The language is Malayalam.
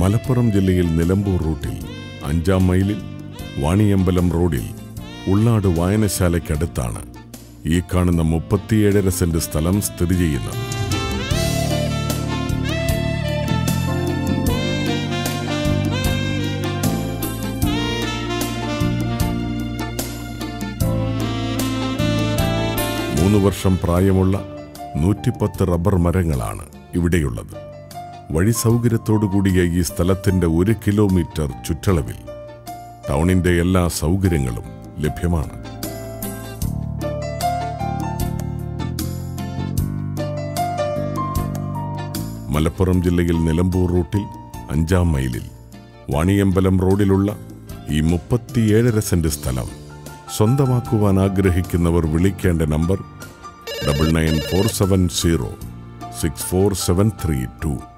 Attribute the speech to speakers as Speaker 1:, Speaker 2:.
Speaker 1: മലപ്പുറം ജില്ലയിൽ നിലമ്പൂർ റൂട്ടിൽ 5-ാം മൈലിൽ വാണിയമ്പലം റോഡിൽ ഉള്ളാട് വായനശാലയ്ക്കടുത്താണ് ഈ കാണുന്ന 37.5 സെന്റ് സ്ഥലം സ്ഥിതി ചെയ്യുന്നത്. മൂന്ന് വർഷം പ്രായമുള്ള 110 റബ്ബർ മരങ്ങളാണ് ഇവിടെയുള്ളത്. വഴി സൗകര്യത്തോടുകൂടിയ ഈ സ്ഥലത്തിന്റെ 1 കിലോമീറ്റർ ചുറ്റളവിൽ ടൗണിന്റെ എല്ലാ സൗകര്യങ്ങളും ലഭ്യമാണ്. മലപ്പുറം ജില്ലയിൽ നിലമ്പൂർ റൂട്ടിൽ 5-ാം മൈലിൽ വാണിയമ്പലം റോഡിലുള്ള ഈ 37.5 സെന്റ് സ്ഥലം സ്വന്തമാക്കുവാൻ ആഗ്രഹിക്കുന്നവർ വിളിക്കേണ്ട നമ്പർ 9947064732.